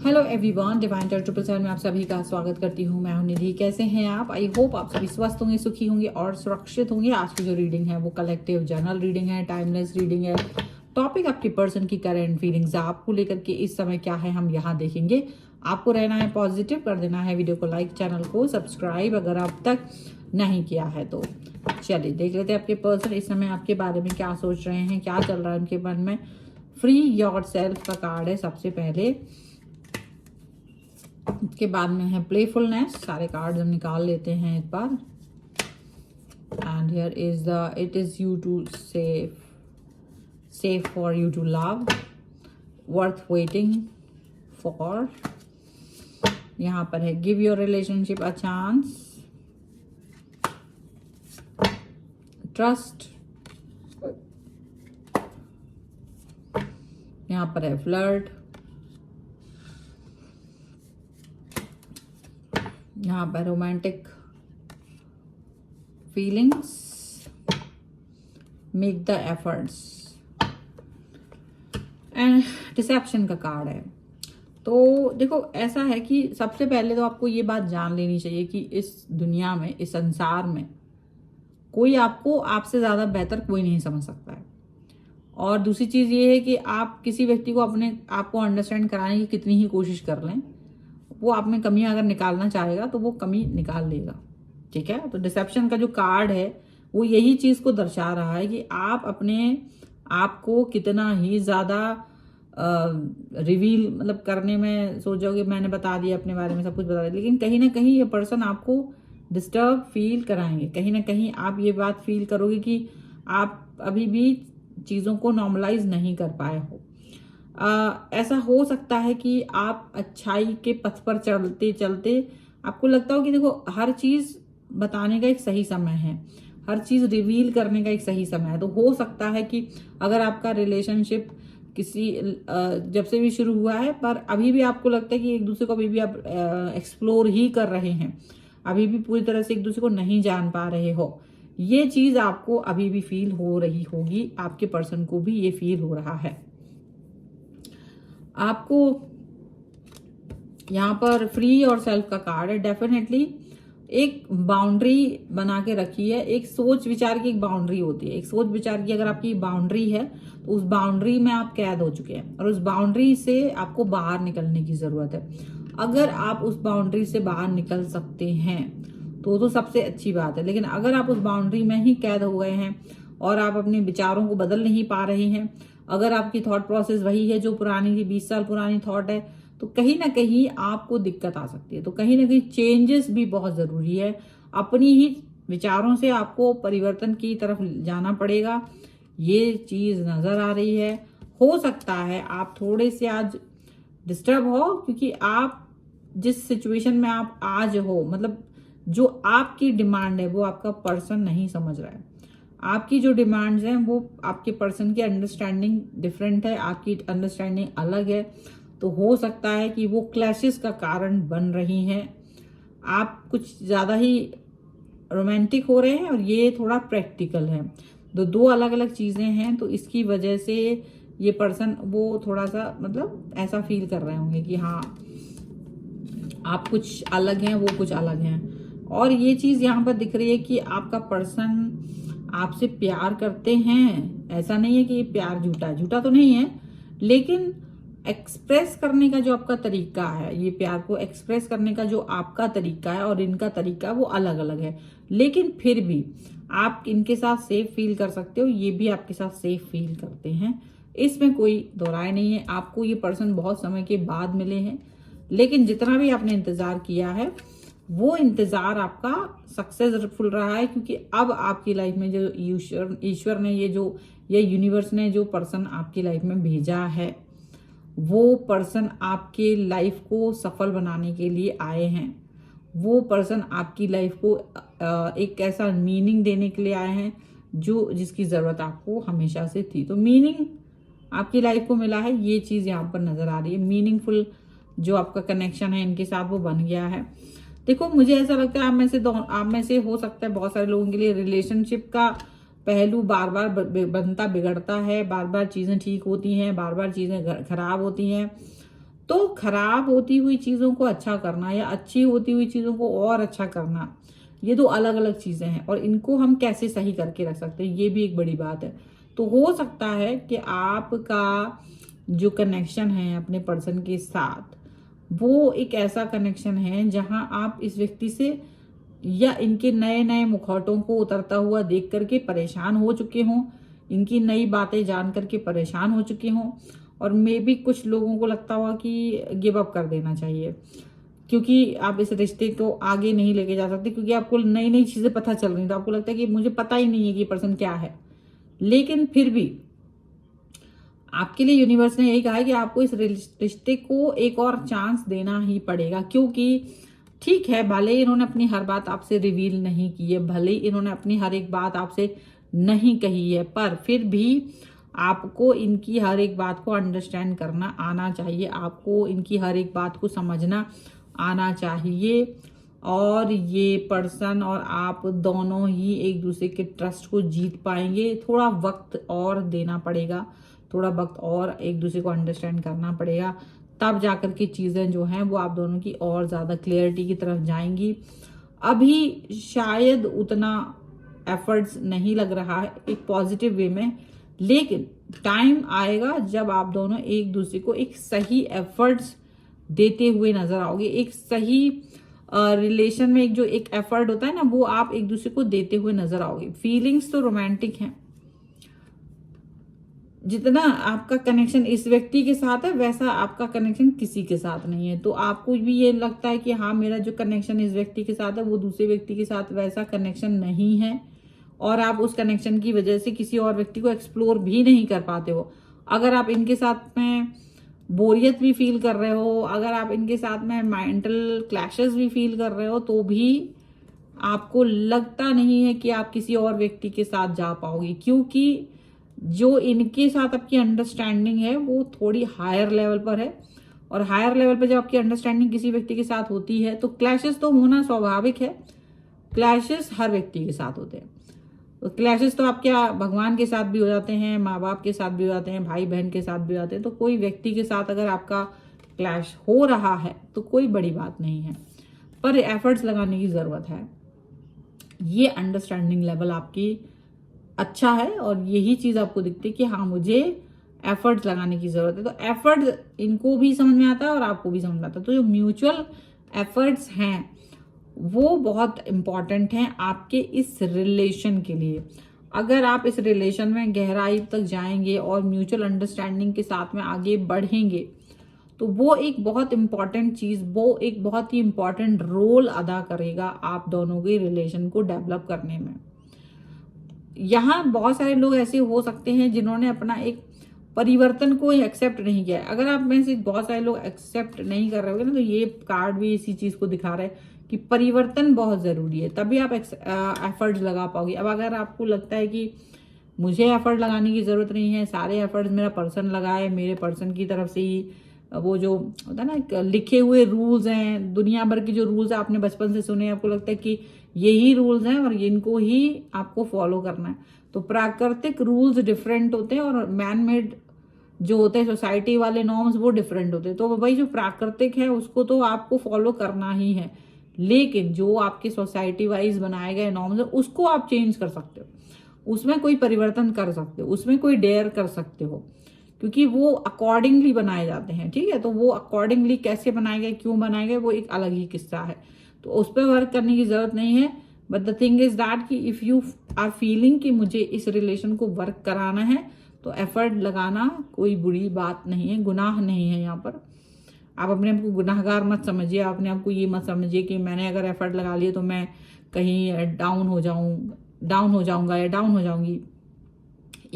Hello everyone, divine terror 777 में आप सभी का स्वागत करती हूँ। मैं हूँ निधि। कैसे हैं आप? आई होप आप सभी स्वस्थ होंगे, सुखी होंगे और सुरक्षित होंगे। आज की जो रीडिंग है वो कलेक्टिव जर्नल रीडिंग है, टाइमलेस रीडिंग है। टॉपिक आपकी पर्सन की करंट फीलिंग्स आपको लेकर के इस समय क्या है हम यहाँ देखेंगे। आपको रहना है पॉजिटिव, कर देना है वीडियो को लाइक, चैनल को सब्सक्राइब अगर आप तक नहीं किया है तो। चलिए देख लेते हैं आपके पर्सन इस समय आपके बारे में क्या सोच रहे हैं, क्या चल रहा है उनके मन में। फ्री योर सेल्फ का कार्ड है सबसे पहले, उसके बाद में है प्लेफुलनेस। सारे कार्ड्स हम निकाल लेते हैं एक बार। And here is the it is you too safe for you to love, worth waiting for. यहाँ पर है give your relationship a chance, trust. यहाँ पर है फ्लर्ट, यहाँ पर romantic feelings, make the efforts and deception का कार्ड है। तो देखो ऐसा है कि सबसे पहले तो आपको ये बात जान लेनी चाहिए कि इस दुनिया में, इस संसार में कोई आपको आपसे ज़्यादा बेहतर कोई नहीं समझ सकता है। और दूसरी चीज़ ये है कि आप किसी व्यक्ति को अपने आपको अंडरस्टैंड कराने की कितनी ही कोशिश कर लें, वो आप में कमी अगर निकालना चाहेगा तो वो कमी निकाल लेगा। ठीक है, तो डिसेप्शन का जो कार्ड है वो यही चीज़ को दर्शा रहा है कि आप अपने आप को कितना ही ज़्यादा रिवील मतलब करने में सोचोगे। मैंने बता दिया अपने बारे में, सब कुछ बता दिया, लेकिन कहीं ना कहीं ये पर्सन आपको डिस्टर्ब फील कराएंगे। कहीं ना कहीं आप ये बात फील करोगे कि आप अभी भी चीज़ों को नॉर्मलाइज नहीं कर पाए हो। ऐसा हो सकता है कि आप अच्छाई के पथ पर चलते चलते आपको लगता हो कि देखो हर चीज़ बताने का एक सही समय है, हर चीज़ रिवील करने का एक सही समय है। तो हो सकता है कि अगर आपका रिलेशनशिप किसी जब से भी शुरू हुआ है पर अभी भी आपको लगता है कि एक दूसरे को अभी भी आप एक्सप्लोर ही कर रहे हैं, अभी भी पूरी तरह से एक दूसरे को नहीं जान पा रहे हो, ये चीज़ आपको अभी भी फील हो रही होगी। आपके पर्सन को भी ये फील हो रहा है। आपको यहाँ पर फ्री और सेल्फ का कार्ड है। डेफिनेटली एक बाउंड्री बना के रखी है। एक सोच विचार की एक बाउंड्री होती है, एक सोच विचार की अगर आपकी बाउंड्री है तो उस बाउंड्री में आप कैद हो चुके हैं और उस बाउंड्री से आपको बाहर निकलने की जरूरत है। अगर आप उस बाउंड्री से बाहर निकल सकते हैं तो सबसे अच्छी बात है, लेकिन अगर आप उस बाउंड्री में ही कैद हो गए हैं और आप अपने विचारों को बदल नहीं पा रहे हैं, अगर आपकी थॉट प्रोसेस वही है जो पुरानी थी, 20 साल पुरानी थॉट है, तो कहीं ना कहीं आपको दिक्कत आ सकती है। तो कहीं ना कहीं चेंजेस भी बहुत ज़रूरी है। अपनी ही विचारों से आपको परिवर्तन की तरफ जाना पड़ेगा, ये चीज़ नज़र आ रही है। हो सकता है आप थोड़े से आज डिस्टर्ब हो क्योंकि आप जिस सिचुएशन में आप आज हो, मतलब जो आपकी डिमांड है वो आपका पर्सन नहीं समझ रहा है। आपकी जो डिमांड्स हैं वो आपके पर्सन की अंडरस्टैंडिंग डिफरेंट है, आपकी अंडरस्टैंडिंग अलग है। तो हो सकता है कि वो क्लैशेस का कारण बन रही हैं। आप कुछ ज़्यादा ही रोमांटिक हो रहे हैं और ये थोड़ा प्रैक्टिकल है। दो अलग अलग चीज़ें हैं, तो इसकी वजह से ये पर्सन वो थोड़ा सा मतलब ऐसा फील कर रहे होंगे कि हाँ आप कुछ अलग हैं, वो कुछ अलग हैं। और ये चीज़ यहाँ पर दिख रही है कि आपका पर्सन आपसे प्यार करते हैं। ऐसा नहीं है कि ये प्यार झूठा है, झूठा तो नहीं है, लेकिन एक्सप्रेस करने का जो आपका तरीका है, ये प्यार को एक्सप्रेस करने का जो आपका तरीका है और इनका तरीका वो अलग अलग है। लेकिन फिर भी आप इनके साथ सेफ फील कर सकते हो, ये भी आपके साथ सेफ फील करते हैं, इसमें कोई दो राय नहीं है। आपको ये पर्सन बहुत समय के बाद मिले हैं, लेकिन जितना भी आपने इंतजार किया है वो इंतजार आपका सक्सेसफुल रहा है, क्योंकि अब आपकी लाइफ में जो ईश्वर ने ये यूनिवर्स ने जो पर्सन आपकी लाइफ में भेजा है, वो पर्सन आपके लाइफ को सफल बनाने के लिए आए हैं। वो पर्सन आपकी लाइफ को एक ऐसा मीनिंग देने के लिए आए हैं जिसकी ज़रूरत आपको हमेशा से थी। तो मीनिंग आपकी लाइफ को मिला है, ये चीज़ यहाँ पर नज़र आ रही है। मीनिंगफुल जो आपका कनेक्शन है इनके साथ वो बन गया है। देखो मुझे ऐसा लगता है आप में से हो सकता है बहुत सारे लोगों के लिए रिलेशनशिप का पहलू बार बार बनता बिगड़ता है, बार बार चीज़ें ठीक होती हैं, बार बार चीज़ें खराब होती हैं। तो खराब होती हुई चीज़ों को अच्छा करना या अच्छी होती हुई चीज़ों को और अच्छा करना, ये दो अलग अलग चीज़ें हैं और इनको हम कैसे सही करके रख सकते हैं, ये भी एक बड़ी बात है। तो हो सकता है कि आपका जो कनेक्शन है अपने पर्सन के साथ, वो एक ऐसा कनेक्शन है जहां आप इस व्यक्ति से या इनके नए नए मुखौटों को उतरता हुआ देख करके परेशान हो चुके हों, इनकी नई बातें जान करके परेशान हो चुके हों, और मे भी कुछ लोगों को लगता हुआ कि गिव अप कर देना चाहिए, क्योंकि आप इस रिश्ते को आगे नहीं लेके जा सकते, क्योंकि आपको नई नई चीजें पता चल रही, तो आपको लगता है कि मुझे पता ही नहीं है कि पर्सन क्या है। लेकिन फिर भी आपके लिए यूनिवर्स ने यही कहा है कि आपको इस रिश्ते को एक और चांस देना ही पड़ेगा, क्योंकि ठीक है, भले ही इन्होंने अपनी हर बात आपसे रिवील नहीं की है, भले ही इन्होंने अपनी हर एक बात आपसे नहीं कही है, पर फिर भी आपको इनकी हर एक बात को अंडरस्टैंड करना आना चाहिए, आपको इनकी हर एक बात को समझना आना चाहिए। और ये पर्सन और आप दोनों ही एक दूसरे के ट्रस्ट को जीत पाएंगे। थोड़ा वक्त और देना पड़ेगा, थोड़ा वक्त और एक दूसरे को अंडरस्टैंड करना पड़ेगा, तब जाकर के चीज़ें जो हैं वो आप दोनों की और ज़्यादा क्लियरिटी की तरफ जाएंगी। अभी शायद उतना एफर्ट्स नहीं लग रहा है एक पॉजिटिव वे में, लेकिन टाइम आएगा जब आप दोनों एक दूसरे को एक सही एफर्ट्स देते हुए नजर आओगे। एक सही रिलेशन में एक जो एक एफर्ट होता है ना, वो आप एक दूसरे को देते हुए नजर आओगे। फीलिंग्स तो रोमांटिक हैं, जितना आपका कनेक्शन इस व्यक्ति के साथ है वैसा आपका कनेक्शन किसी के साथ नहीं है। तो आपको भी ये लगता है कि हाँ, मेरा जो कनेक्शन इस व्यक्ति के साथ है वो दूसरे व्यक्ति के साथ वैसा कनेक्शन नहीं है, और आप उस कनेक्शन की वजह से किसी और व्यक्ति को एक्सप्लोर भी नहीं कर पाते हो। अगर आप इनके साथ में बोरियत भी फील कर रहे हो, अगर आप इनके साथ में मेंटल क्लैशेस भी फील कर रहे हो, तो भी आपको लगता नहीं है कि आप किसी और व्यक्ति के साथ जा पाओगे, क्योंकि जो इनके साथ आपकी अंडरस्टैंडिंग है वो थोड़ी हायर लेवल पर है। और हायर लेवल पर जब आपकी अंडरस्टैंडिंग किसी व्यक्ति के साथ होती है तो क्लैशेस तो होना स्वाभाविक है, क्लैशेस हर व्यक्ति के साथ होते हैं। तो क्लैशेस तो आपके भगवान के साथ भी हो जाते हैं, माँ बाप के साथ भी हो जाते हैं, भाई बहन के साथ भी हो जाते हैं। तो कोई व्यक्ति के साथ अगर आपका क्लैश हो रहा है तो कोई बड़ी बात नहीं है, पर एफर्ट्स लगाने की जरूरत है। ये अंडरस्टैंडिंग लेवल आपकी अच्छा है और यही चीज आपको दिखती है कि हाँ, मुझे एफर्ट्स लगाने की जरूरत है। तो एफर्ट्स इनको भी समझ में आता है और आपको भी समझ में आता है। तो जो म्यूचुअल एफर्ट्स हैं वो बहुत इंपॉर्टेंट हैं आपके इस रिलेशन के लिए। अगर आप इस रिलेशन में गहराई तक जाएंगे और म्यूचुअल अंडरस्टैंडिंग के साथ में आगे बढ़ेंगे, तो वो एक बहुत इंपॉर्टेंट चीज, वो एक बहुत ही इंपॉर्टेंट रोल अदा करेगा आप दोनों के रिलेशन को डेवलप करने में। यहाँ बहुत सारे लोग ऐसे हो सकते हैं जिन्होंने अपना एक परिवर्तन को एक्सेप्ट नहीं किया है। अगर आप में से बहुत सारे लोग एक्सेप्ट नहीं कर रहे होगे ना, तो ये कार्ड भी इसी चीज को दिखा रहा है कि परिवर्तन बहुत जरूरी है, तभी आप एफर्ट्स लगा पाओगे। अब अगर आपको लगता है कि मुझे एफर्ट लगाने की जरूरत नहीं है, सारे एफर्ट्स मेरा पर्सन लगाए, मेरे पर्सन की तरफ से ही वो जो होता है ना लिखे हुए रूल्स हैं, दुनिया भर के जो रूल्स आपने बचपन से सुने, आपको लगता है कि यही रूल्स हैं और इनको ही आपको फॉलो करना है। तो प्राकृतिक रूल्स डिफरेंट होते हैं और मैन मेड जो होते हैं सोसाइटी वाले नॉर्म्स वो डिफरेंट होते हैं। तो भाई जो प्राकृतिक है उसको तो आपको फॉलो करना ही है, लेकिन जो आपके सोसाइटी वाइज बनाए गए नॉर्म्स है उसको आप चेंज कर सकते हो, उसमें कोई परिवर्तन कर सकते हो, उसमें कोई डेयर कर सकते हो, क्योंकि वो अकॉर्डिंगली बनाए जाते हैं। ठीक है, तो वो अकॉर्डिंगली कैसे बनाए गए, क्यों बनाए गए, वो एक अलग ही किस्सा है, तो उस पर वर्क करने की जरूरत नहीं है। But the thing is that कि इफ यू आर फीलिंग कि मुझे इस रिलेशन को वर्क कराना है, तो एफर्ट लगाना कोई बुरी बात नहीं है, गुनाह नहीं है। यहाँ पर आप अपने आप को गुनाहगार मत समझिए, आप अपने आप को ये मत समझिए कि मैंने अगर एफर्ट लगा लिया तो मैं कहीं डाउन हो जाऊंगा या डाउन हो जाऊंगी।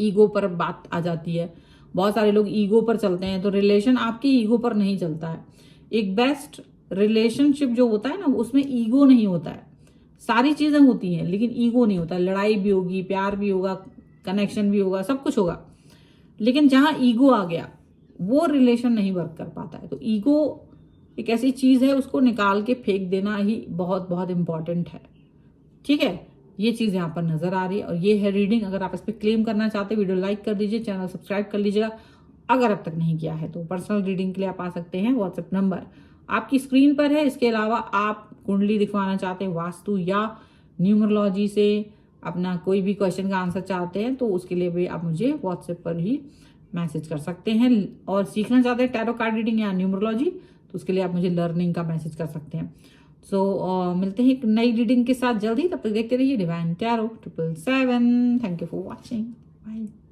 ईगो पर बात आ जाती है, बहुत सारे लोग ईगो पर चलते हैं, तो रिलेशन आपकी ईगो पर नहीं चलता है। एक बेस्ट रिलेशनशिप जो होता है ना, उसमें ईगो नहीं होता है, सारी चीजें होती हैं लेकिन ईगो नहीं होता। लड़ाई भी होगी, प्यार भी होगा, कनेक्शन भी होगा, सब कुछ होगा, लेकिन जहां ईगो आ गया वो रिलेशन नहीं वर्क कर पाता है। तो ईगो एक ऐसी चीज है, उसको निकाल के फेंक देना ही बहुत बहुत इंपॉर्टेंट है। ठीक है, ये चीज यहाँ पर नजर आ रही है और ये है रीडिंग। अगर आप इस पर क्लेम करना चाहते हैं, वीडियो लाइक कर दीजिए, चैनल सब्सक्राइब कर लीजिएगा अगर अब तक नहीं किया है तो पर्सनल रीडिंग के लिए आप आ सकते हैं। व्हाट्सएप नंबर आपकी स्क्रीन पर है। इसके अलावा आप कुंडली दिखवाना चाहते हैं वास्तु या न्यूमरोलॉजी से, अपना कोई भी क्वेश्चन का आंसर चाहते हैं, तो उसके लिए भी आप मुझे व्हाट्सएप पर ही मैसेज कर सकते हैं। और सीखना चाहते हैं टैरो कार्ड रीडिंग या न्यूमरोलॉजी, तो उसके लिए आप मुझे लर्निंग का मैसेज कर सकते हैं। मिलते हैं एक नई रीडिंग के साथ जल्दी। तब तक देखते रहिए divine tarot 777। Thank you for watching. Bye.